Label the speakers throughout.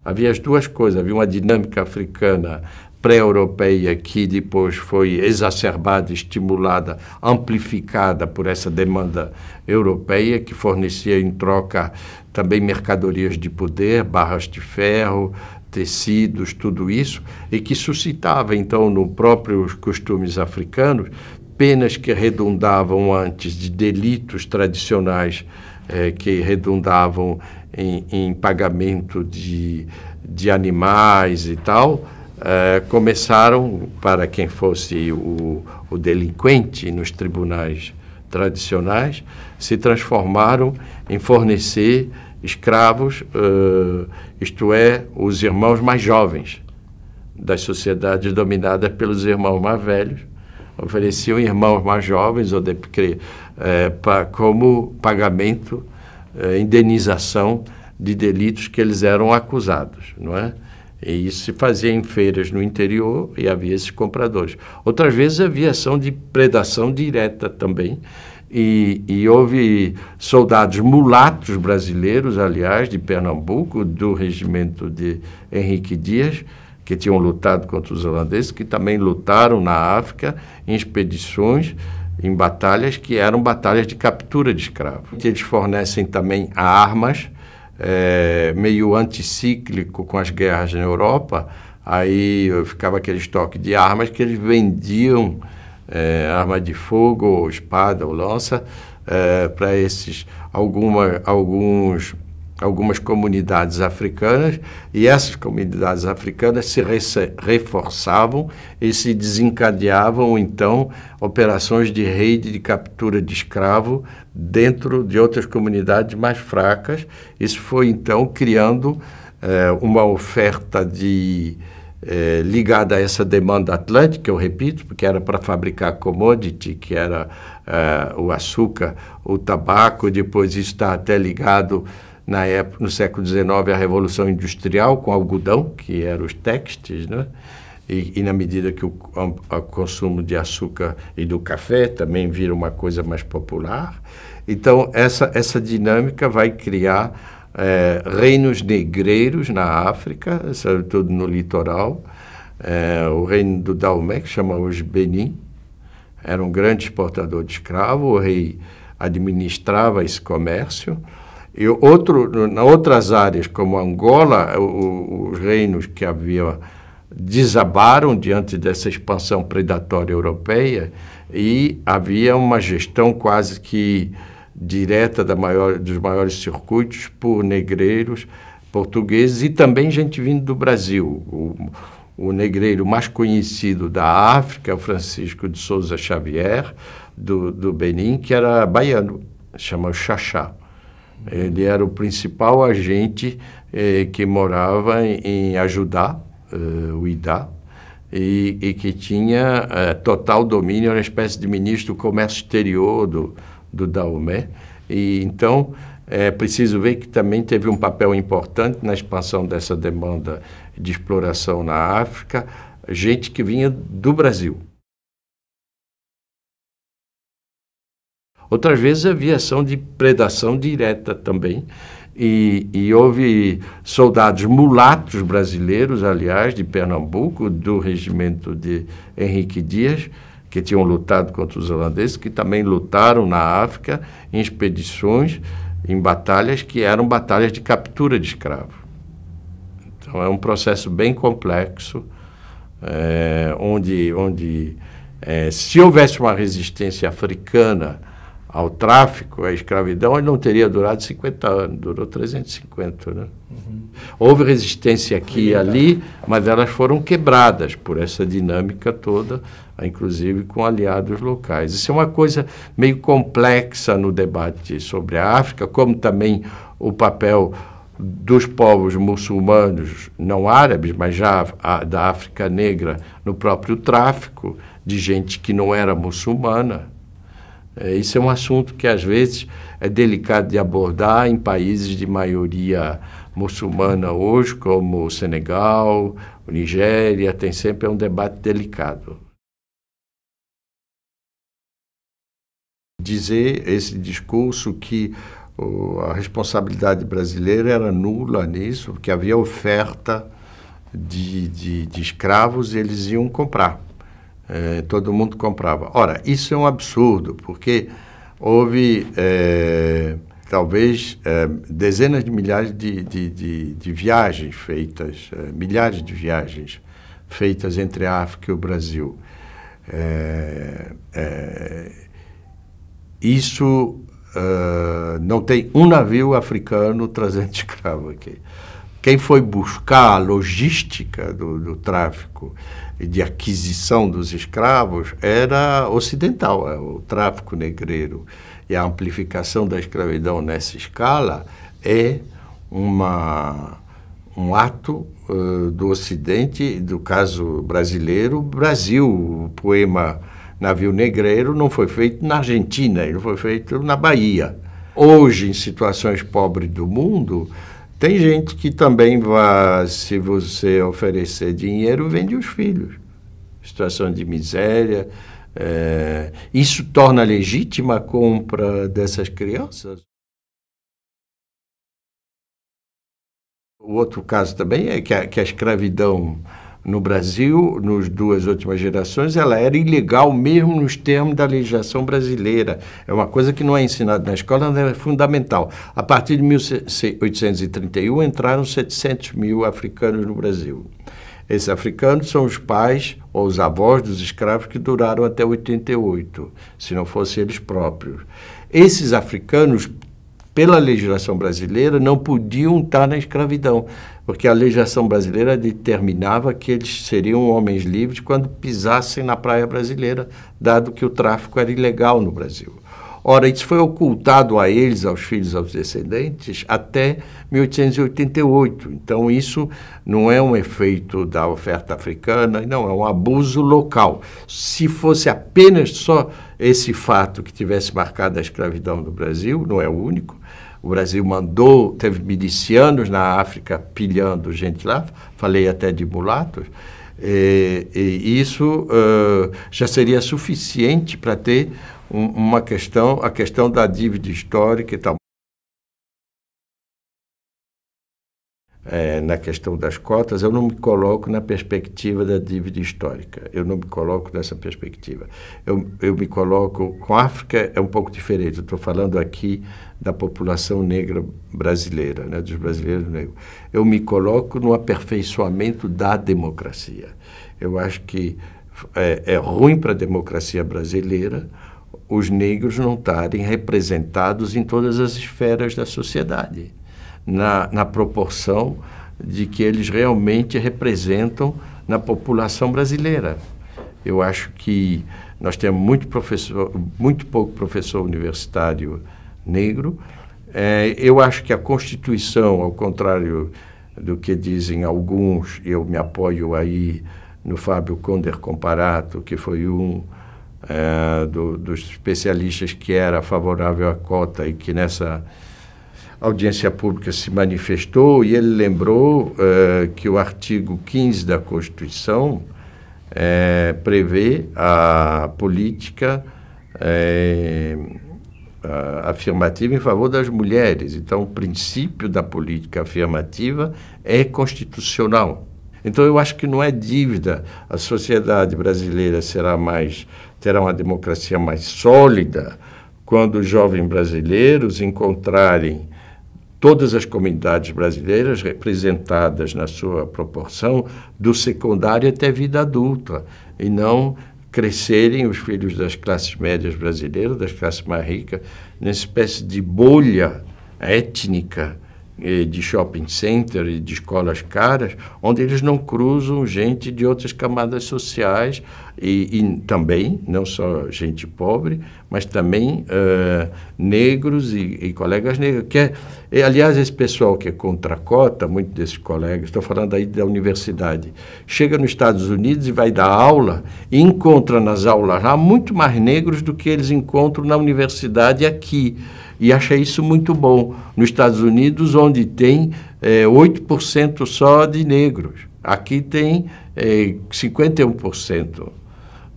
Speaker 1: Havia as duas coisas, havia uma dinâmica africana pré-europeia que depois foi exacerbada, estimulada, amplificada por essa demanda europeia, que fornecia em troca também mercadorias de poder, barras de ferro, tecidos, tudo isso, e que suscitava, então, no próprios costumes africanos, penas que redundavam antes de delitos tradicionais, que redundavam em pagamento de animais e tal, começaram, para quem fosse o delinquente nos tribunais tradicionais, se transformaram em fornecer escravos, isto é, os irmãos mais jovens das sociedades dominadas pelos irmãos mais velhos, ofereciam irmãos mais jovens como pagamento, indenização de delitos que eles eram acusados, não é? E isso se fazia em feiras no interior e havia esses compradores. Outras vezes havia ação de predação direta também, e houve soldados mulatos brasileiros, aliás, de Pernambuco, do regimento de Henrique Dias, que tinham lutado contra os holandeses, que também lutaram na África em expedições, em batalhas que eram batalhas de captura de escravos. Eles fornecem também armas, meio anticíclico com as guerras na Europa, aí ficava aquele estoque de armas que eles vendiam, arma de fogo, ou espada, ou lança, para algumas comunidades africanas, e essas comunidades africanas se reforçavam e se desencadeavam, então, operações de raid, de captura de escravo dentro de outras comunidades mais fracas. Isso foi, então, criando uma oferta ligada a essa demanda atlântica, eu repito, porque era para fabricar commodity, que era o açúcar, o tabaco. Depois isso está até ligado na época, no século XIX, à Revolução Industrial, com algodão, que eram os textos, né? E na medida que o consumo de açúcar e do café também vira uma coisa mais popular. Então, essa dinâmica vai criar reinos negreiros na África, sobretudo no litoral. O reino do Dahomey, que chama hoje Benin, era um grande exportador de escravos, o rei administrava esse comércio. E na outras áreas, como Angola, os reinos que desabaram diante dessa expansão predatória europeia, e havia uma gestão quase que direta dos maiores circuitos por negreiros portugueses e também gente vindo do Brasil. O negreiro mais conhecido da África é o Francisco de Souza Xavier, do Benin, que era baiano, chama o Xaxá. Ele era o principal agente que morava em Ajudá, o Idá, e que tinha total domínio, era uma espécie de ministro do comércio exterior do Dahomey. E então é preciso ver que também teve um papel importante na expansão dessa demanda de exploração na África, gente que vinha do Brasil. Outras vezes havia ação de predação direta também, e houve soldados mulatos brasileiros, aliás, de Pernambuco, do regimento de Henrique Dias, que tinham lutado contra os holandeses, que também lutaram na África em expedições, em batalhas que eram batalhas de captura de escravos. Então, é um processo bem complexo, onde se houvesse uma resistência africana ao tráfico, à escravidão, ele não teria durado 50 anos, durou 350, né? Uhum. Houve resistência aqui e ali, mas elas foram quebradas por essa dinâmica toda, inclusive com aliados locais. Isso é uma coisa meio complexa no debate sobre a África, como também o papel dos povos muçulmanos, não árabes, mas já da África Negra, no próprio tráfico de gente que não era muçulmana. Isso é um assunto que, às vezes, é delicado de abordar em países de maioria muçulmana hoje, como o Senegal, o Nigéria, tem sempre um debate delicado. Dizer esse discurso que a responsabilidade brasileira era nula nisso, porque havia oferta de escravos e eles iam comprar. Todo mundo comprava. Ora, isso é um absurdo, porque houve, talvez, dezenas de milhares de viagens feitas, milhares de viagens feitas entre a África e o Brasil. Isso não tem um navio africano trazendo escravo aqui. Quem foi buscar a logística do tráfico e de aquisição dos escravos era ocidental, o tráfico negreiro. E a amplificação da escravidão nessa escala é um ato do Ocidente, do caso brasileiro. Brasil, o poema Navio Negreiro não foi feito na Argentina, ele foi feito na Bahia. Hoje, em situações pobres do mundo, tem gente que também vai, se você oferecer dinheiro, vende os filhos. Situação de miséria. Isso torna legítima a compra dessas crianças. O outro caso também é que a escravidão no Brasil, nas duas últimas gerações, ela era ilegal mesmo nos termos da legislação brasileira. É uma coisa que não é ensinada na escola, não é fundamental. A partir de 1831, entraram 700 mil africanos no Brasil. Esses africanos são os pais ou os avós dos escravos que duraram até 88, se não fossem eles próprios. Esses africanos, pela legislação brasileira, não podiam estar na escravidão, porque a legislação brasileira determinava que eles seriam homens livres quando pisassem na praia brasileira, dado que o tráfico era ilegal no Brasil. Ora, isso foi ocultado a eles, aos filhos, aos descendentes, até 1888. Então, isso não é um efeito da oferta africana, não, é um abuso local. Se fosse apenas só esse fato que tivesse marcado a escravidão no Brasil, não é o único. O Brasil teve milicianos na África pilhando gente lá, falei até de mulatos, e isso já seria suficiente para ter a questão da dívida histórica e tal. Na questão das cotas, eu não me coloco na perspectiva da dívida histórica. Eu não me coloco nessa perspectiva. Eu me coloco... Com a África é um pouco diferente. Eu estou falando aqui da população negra brasileira, né, dos brasileiros negros. Eu me coloco no aperfeiçoamento da democracia. Eu acho que é ruim para a democracia brasileira os negros não estarem representados em todas as esferas da sociedade, na proporção de que eles realmente representam na população brasileira. Eu acho que nós temos muito pouco professor universitário negro. Eu acho que a Constituição, ao contrário do que dizem alguns, eu me apoio aí no Fábio Conder Comparato, que foi dos especialistas que era favorável à cota e que nessa audiência pública se manifestou, e ele lembrou que o artigo 15 da Constituição prevê a política afirmativa em favor das mulheres. Então, o princípio da política afirmativa é constitucional. Então, eu acho que não é dívida. A sociedade brasileira terá uma democracia mais sólida quando os jovens brasileiros encontrarem todas as comunidades brasileiras representadas na sua proporção do secundário até a vida adulta, e não crescerem os filhos das classes médias brasileiras, das classes mais ricas, nessa espécie de bolha étnica de shopping center e de escolas caras, onde eles não cruzam gente de outras camadas sociais e também, não só gente pobre, mas também negros e colegas negros. Aliás, esse pessoal que é contra a cota, muitos desses colegas, estou falando aí da universidade, chega nos Estados Unidos e vai dar aula e encontra nas aulas lá muito mais negros do que eles encontram na universidade aqui. E acha isso muito bom. Nos Estados Unidos, onde tem 8% só de negros. Aqui tem 51%.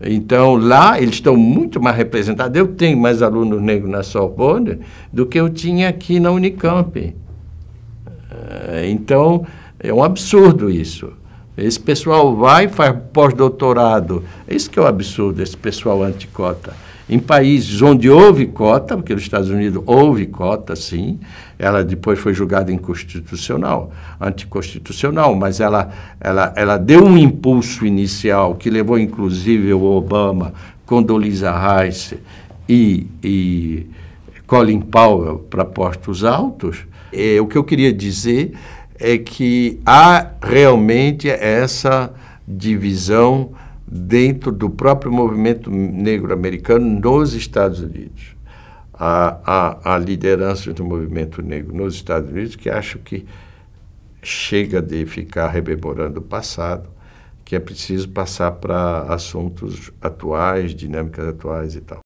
Speaker 1: Então, lá eles estão muito mais representados. Eu tenho mais alunos negros na Sorbonne do que eu tinha aqui na Unicamp. Então, é um absurdo isso. Esse pessoal vai e faz pós-doutorado. Isso que é um absurdo, esse pessoal anticota. Em países onde houve cota, porque nos Estados Unidos houve cota, sim, ela depois foi julgada inconstitucional, anticonstitucional, mas ela deu um impulso inicial que levou, inclusive, o Obama, Condoleezza Rice e Colin Powell para postos altos. O que eu queria dizer é que há realmente essa divisão dentro do próprio movimento negro americano nos Estados Unidos. A liderança do movimento negro nos Estados Unidos, que acho que chega de ficar rememorando o passado, que é preciso passar para assuntos atuais, dinâmicas atuais e tal.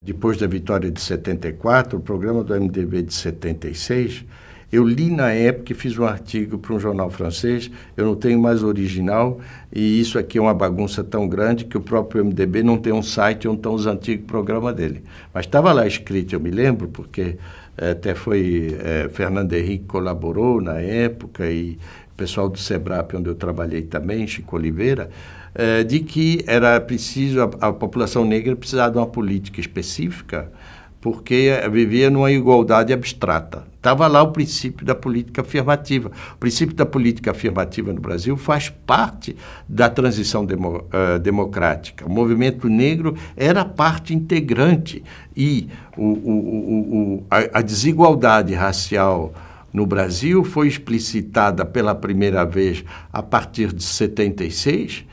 Speaker 1: Depois da vitória de 74, o programa do MDB de 76, eu li na época e fiz um artigo para um jornal francês, eu não tenho mais o original, e isso aqui é uma bagunça tão grande que o próprio MDB não tem um site onde estão os antigos programas dele. Mas estava lá escrito, eu me lembro, porque até foi Fernando Henrique colaborou na época, e o pessoal do SEBRAP, onde eu trabalhei também, Chico Oliveira, de que era preciso, a população negra precisava de uma política específica, porque vivia numa igualdade abstrata. Estava lá o princípio da política afirmativa. O princípio da política afirmativa no Brasil faz parte da transição democrática. O movimento negro era parte integrante e a desigualdade racial no Brasil foi explicitada pela primeira vez a partir de 76,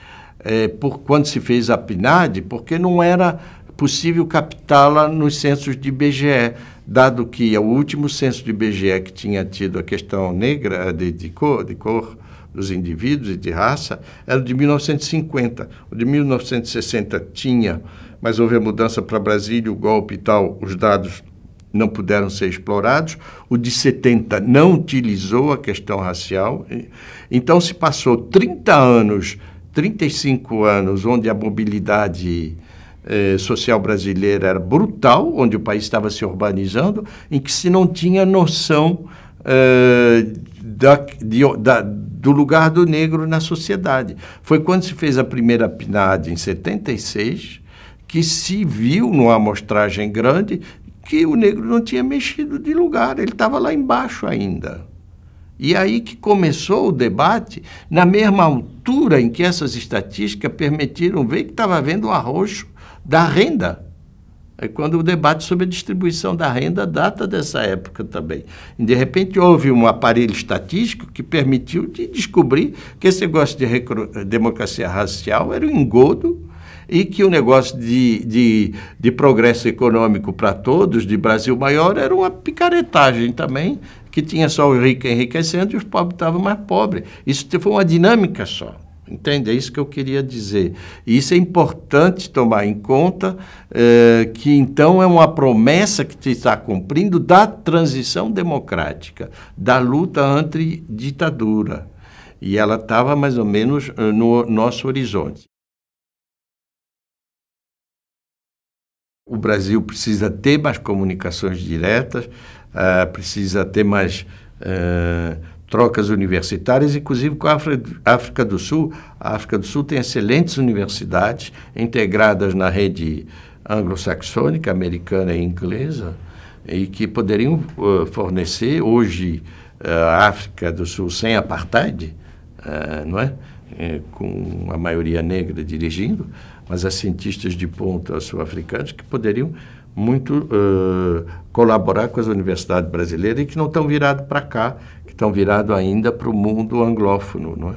Speaker 1: quando se fez a PNAD, porque não era possível captá-la nos censos de IBGE, dado que o último censo de IBGE que tinha tido a questão negra, de cor dos indivíduos e de raça, era de 1950. O de 1960 tinha, mas houve a mudança para Brasília, o golpe e tal, os dados não puderam ser explorados. O de 70 não utilizou a questão racial. Então, se passou 35 anos, onde a mobilidade social brasileira era brutal, onde o país estava se urbanizando, em que se não tinha noção do lugar do negro na sociedade. Foi quando se fez a primeira PNAD, em 76, que se viu, numa amostragem grande, que o negro não tinha mexido de lugar, ele estava lá embaixo ainda. E aí que começou o debate, na mesma altura em que essas estatísticas permitiram ver que estava havendo um arroxo da renda. É quando o debate sobre a distribuição da renda data dessa época também. E, de repente, houve um aparelho estatístico que permitiu descobrir que esse negócio de democracia racial era um engodo e que o negócio de progresso econômico para todos, de Brasil maior, era uma picaretagem também, que tinha só o rico enriquecendo e os pobres estavam mais pobres. Isso foi uma dinâmica só. Entende? É isso que eu queria dizer. E isso é importante tomar em conta, que então é uma promessa que se está cumprindo da transição democrática, da luta anti-ditadura. E ela estava mais ou menos no nosso horizonte. O Brasil precisa ter mais comunicações diretas, precisa ter mais trocas universitárias, inclusive com a África do Sul. A África do Sul tem excelentes universidades integradas na rede anglo-saxônica, americana e inglesa, e que poderiam fornecer hoje a África do Sul sem apartheid, não é? Com a maioria negra dirigindo, mas há cientistas de ponta sul-africanos que poderiam muito colaborar com as universidades brasileiras e que não estão virados para cá, que estão virados ainda para o mundo anglófono, não é?